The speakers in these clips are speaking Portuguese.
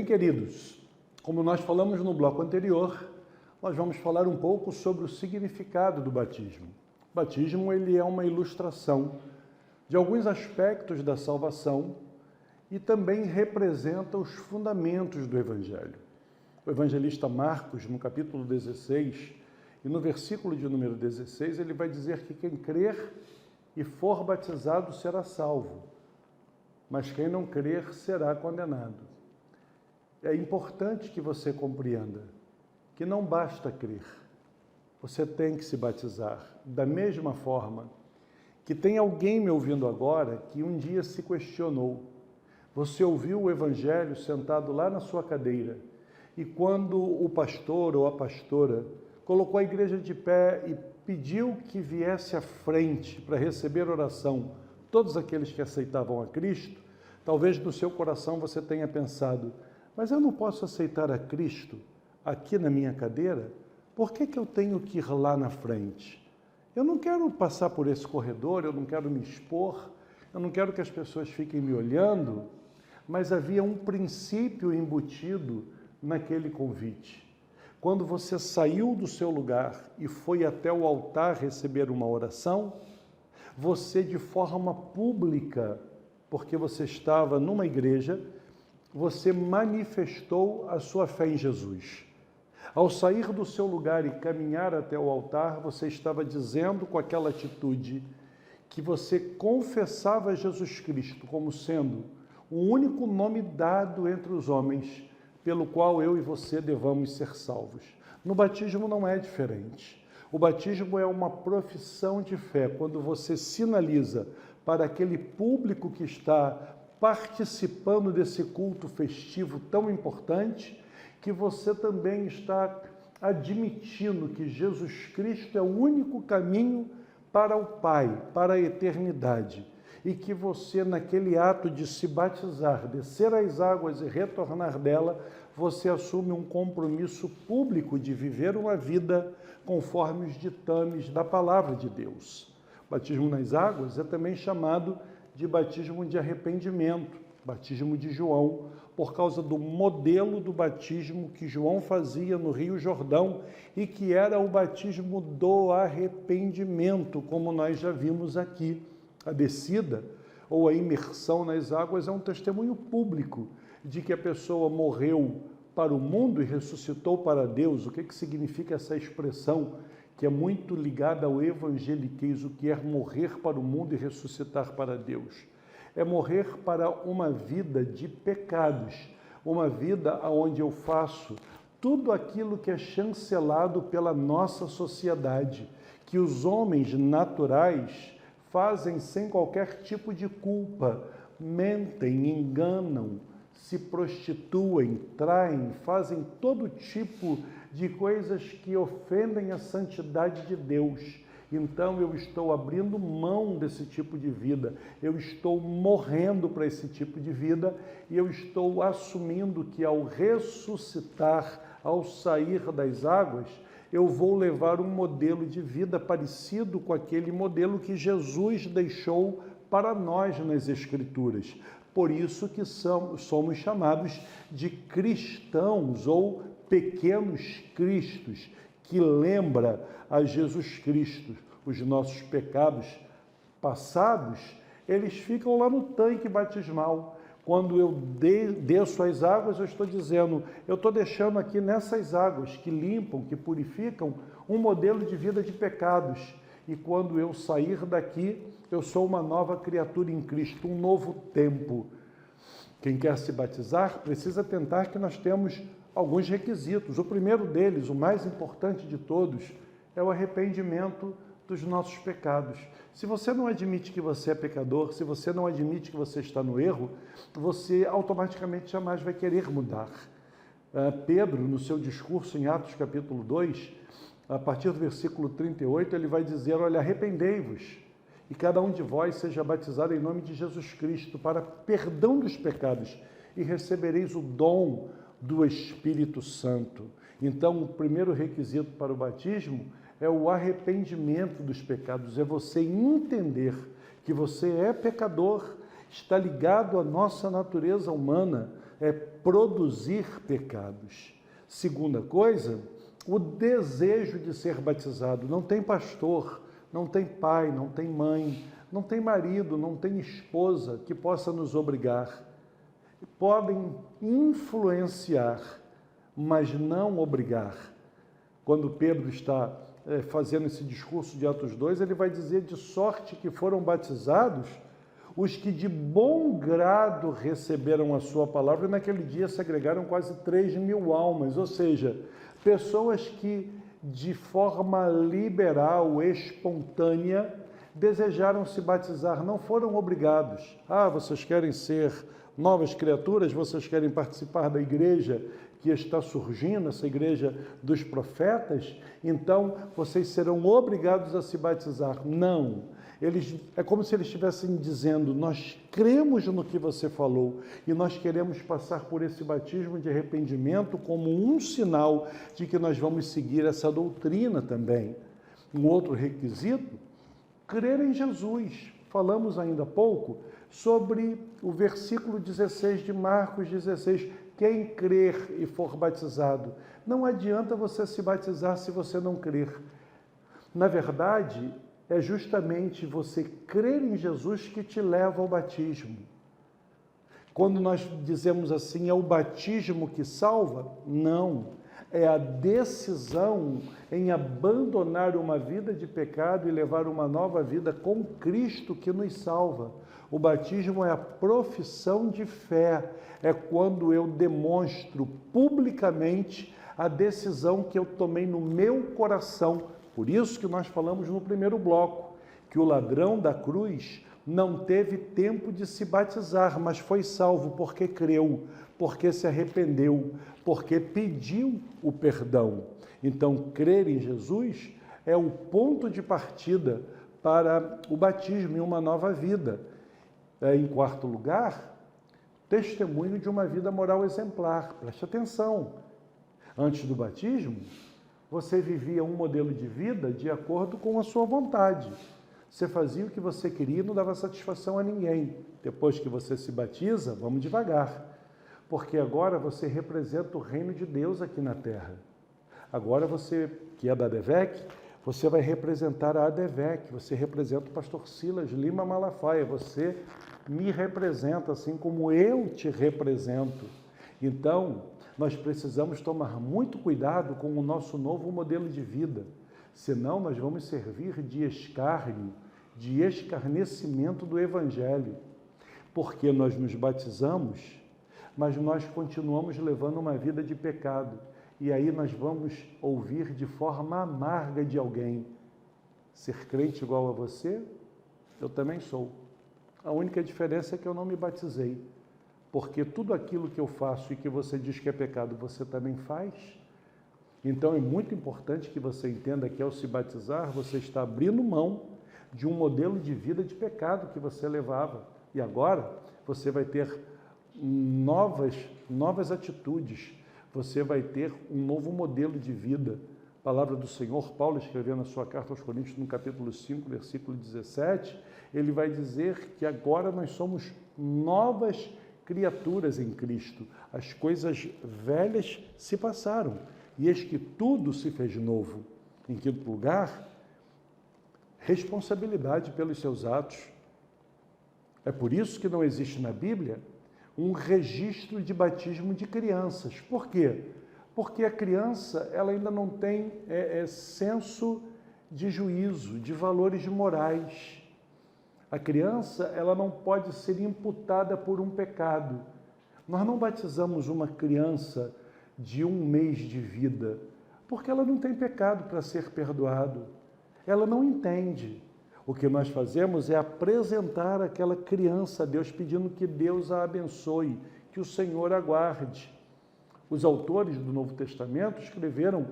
queridos, como nós falamos no bloco anterior, nós vamos falar um pouco sobre o significado do batismo. O batismo ele é uma ilustração de alguns aspectos da salvação e também representa os fundamentos do Evangelho. O evangelista Marcos, no capítulo 16, e no versículo de número 16, ele vai dizer que quem crer e for batizado será salvo, mas quem não crer será condenado. É importante que você compreenda que não basta crer, você tem que se batizar. Da mesma forma que tem alguém me ouvindo agora que um dia se questionou. Você ouviu o Evangelho sentado lá na sua cadeira e quando o pastor ou a pastora colocou a igreja de pé e pediu que viesse à frente para receber oração todos aqueles que aceitavam a Cristo, talvez no seu coração você tenha pensado, mas eu não posso aceitar a Cristo aqui na minha cadeira? Por que eu tenho que ir lá na frente? Eu não quero passar por esse corredor, eu não quero me expor, eu não quero que as pessoas fiquem me olhando, mas havia um princípio embutido naquele convite. Quando você saiu do seu lugar e foi até o altar receber uma oração, você de forma pública, porque você estava numa igreja, você manifestou a sua fé em Jesus. Ao sair do seu lugar e caminhar até o altar, você estava dizendo com aquela atitude que você confessava Jesus Cristo como sendo o único nome dado entre os homens pelo qual eu e você devamos ser salvos. No batismo não é diferente. O batismo é uma profissão de fé, quando você sinaliza para aquele público que está participando desse culto festivo tão importante, que você também está admitindo que Jesus Cristo é o único caminho para o Pai, para a eternidade, e que você, naquele ato de se batizar, descer as águas e retornar dela, você assume um compromisso público de viver uma vida conforme os ditames da palavra de Deus. O batismo nas águas é também chamado de batismo de arrependimento, batismo de João, por causa do modelo do batismo que João fazia no Rio Jordão e que era o batismo do arrependimento, como nós já vimos aqui. A descida ou a imersão nas águas é um testemunho público de que a pessoa morreu para o mundo e ressuscitou para Deus. O que significa essa expressão que é muito ligada ao evangeliquez, o que é morrer para o mundo e ressuscitar para Deus? É morrer para uma vida de pecados, uma vida onde eu faço tudo aquilo que é chancelado pela nossa sociedade, que os homens naturais fazem sem qualquer tipo de culpa, mentem, enganam, se prostituem, traem, fazem todo tipo de coisas que ofendem a santidade de Deus. Então eu estou abrindo mão desse tipo de vida, eu estou morrendo para esse tipo de vida e eu estou assumindo que ao ressuscitar, ao sair das águas, eu vou levar um modelo de vida parecido com aquele modelo que Jesus deixou para nós nas Escrituras. Por isso que somos chamados de cristãos ou pequenos cristos, que lembra a Jesus Cristo. Os nossos pecados passados, eles ficam lá no tanque batismal. Quando eu desço as águas, eu estou dizendo, eu estou deixando aqui nessas águas que limpam, que purificam, um modelo de vida de pecados. E quando eu sair daqui, eu sou uma nova criatura em Cristo, um novo tempo. Quem quer se batizar precisa atentar que nós temos alguns requisitos. O primeiro deles, o mais importante de todos, é o arrependimento dos nossos pecados. Se você não admite que você é pecador, se você não admite que você está no erro, você automaticamente jamais vai querer mudar. Pedro, no seu discurso em Atos capítulo 2, a partir do versículo 38, ele vai dizer, olha, arrependei-vos e cada um de vós seja batizado em nome de Jesus Cristo para perdão dos pecados e recebereis o dom do Espírito Santo. Então, o primeiro requisito para o batismo é o arrependimento dos pecados, é você entender que você é pecador, está ligado à nossa natureza humana, é produzir pecados. Segunda coisa, o desejo de ser batizado. Não tem pastor, não tem pai, não tem mãe, não tem marido, não tem esposa que possa nos obrigar. Podem influenciar, mas não obrigar. Quando Pedro está fazendo esse discurso de Atos 2, ele vai dizer: de sorte que foram batizados os que de bom grado receberam a sua palavra, e naquele dia se agregaram quase 3.000 almas, ou seja, pessoas que de forma liberal, espontânea, desejaram se batizar, não foram obrigados. Ah, vocês querem ser novas criaturas, vocês querem participar da igreja que está surgindo, essa igreja dos profetas, então vocês serão obrigados a se batizar. Não. É como se eles estivessem dizendo: nós cremos no que você falou e nós queremos passar por esse batismo de arrependimento como um sinal de que nós vamos seguir essa doutrina também. Um outro requisito, crer em Jesus. Falamos ainda há pouco sobre o versículo 16 de Marcos 16, quem crer e for batizado. Não adianta você se batizar se você não crer. Na verdade, é justamente você crer em Jesus que te leva ao batismo. Quando nós dizemos assim, é o batismo que salva? Não. É a decisão em abandonar uma vida de pecado e levar uma nova vida com Cristo que nos salva. O batismo é a profissão de fé. É quando eu demonstro publicamente a decisão que eu tomei no meu coração. Por isso que nós falamos no primeiro bloco, que o ladrão da cruz não teve tempo de se batizar, mas foi salvo porque creu, porque se arrependeu, porque pediu o perdão. Então, crer em Jesus é o ponto de partida para o batismo em uma nova vida. Em quarto lugar, testemunho de uma vida moral exemplar. Preste atenção. Antes do batismo, você vivia um modelo de vida de acordo com a sua vontade. Você fazia o que você queria e não dava satisfação a ninguém. Depois que você se batiza, vamos devagar. Porque agora você representa o reino de Deus aqui na terra. Agora você, que é da ADVEC, você vai representar a ADVEC, você representa o pastor Silas Lima Malafaia, você me representa assim como eu te represento. Então, nós precisamos tomar muito cuidado com o nosso novo modelo de vida, senão nós vamos servir de escárnio, de escarnecimento do Evangelho, porque nós nos batizamos, mas nós continuamos levando uma vida de pecado, e aí nós vamos ouvir de forma amarga de alguém: ser crente igual a você? Eu também sou. A única diferença é que eu não me batizei. Porque tudo aquilo que eu faço e que você diz que é pecado, você também faz. Então é muito importante que você entenda que ao se batizar, você está abrindo mão de um modelo de vida de pecado que você levava. E agora você vai ter novas atitudes, você vai ter um novo modelo de vida. A palavra do Senhor, Paulo escrevendo na sua carta aos Coríntios, no capítulo 5, versículo 17, ele vai dizer que agora nós somos novas criaturas em Cristo. As coisas velhas se passaram, e eis que tudo se fez novo. Em quinto lugar, responsabilidade pelos seus atos. É por isso que não existe na Bíblia um registro de batismo de crianças. Por quê? Porque a criança ela ainda não tem senso de juízo, de valores morais. A criança ela não pode ser imputada por um pecado. Nós não batizamos uma criança de 1 mês de vida, porque ela não tem pecado para ser perdoado. Ela não entende. O que nós fazemos é apresentar aquela criança a Deus, pedindo que Deus a abençoe, que o Senhor a guarde. Os autores do Novo Testamento escreveram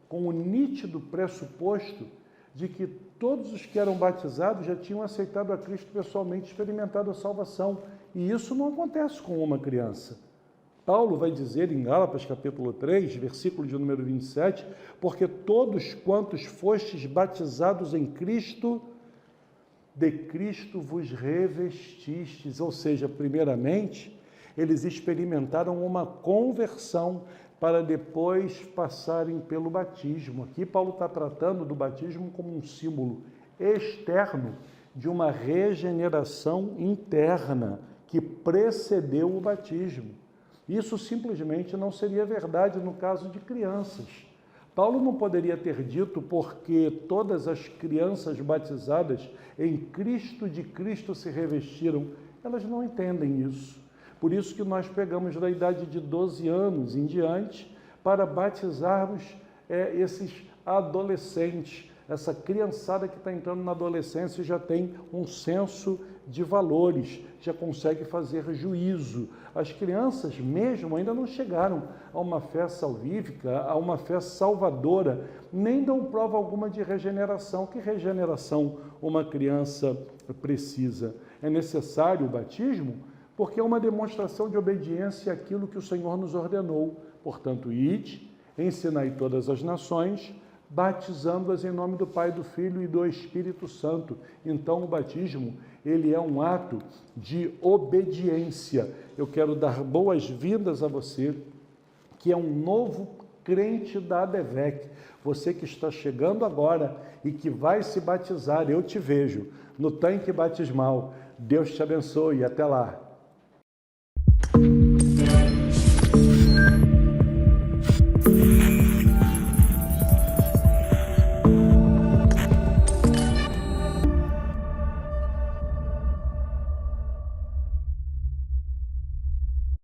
com o nítido pressuposto de que todos os que eram batizados já tinham aceitado a Cristo pessoalmente, experimentado a salvação. E isso não acontece com uma criança. Paulo vai dizer em Gálatas capítulo 3, versículo de número 27, porque todos quantos fostes batizados em Cristo, de Cristo vos revestistes. Ou seja, primeiramente, eles experimentaram uma conversão para depois passarem pelo batismo. Aqui Paulo está tratando do batismo como um símbolo externo de uma regeneração interna que precedeu o batismo. Isso simplesmente não seria verdade no caso de crianças. Paulo não poderia ter dito porque todas as crianças batizadas em Cristo de Cristo se revestiram. Elas não entendem isso. Por isso que nós pegamos da idade de 12 anos em diante para batizarmos esses adolescentes, essa criançada que está entrando na adolescência e já tem um senso de valores, já consegue fazer juízo. As crianças mesmo ainda não chegaram a uma fé salvífica, a uma fé salvadora, nem dão prova alguma de regeneração. Que regeneração uma criança precisa? É necessário o batismo? Porque é uma demonstração de obediência àquilo que o Senhor nos ordenou. Portanto, ide, ensinai todas as nações, batizando-as em nome do Pai, do Filho e do Espírito Santo. Então, o batismo, ele é um ato de obediência. Eu quero dar boas-vindas a você, que é um novo crente da ADVEC. Você que está chegando agora e que vai se batizar, eu te vejo no tanque batismal. Deus te abençoe e até lá.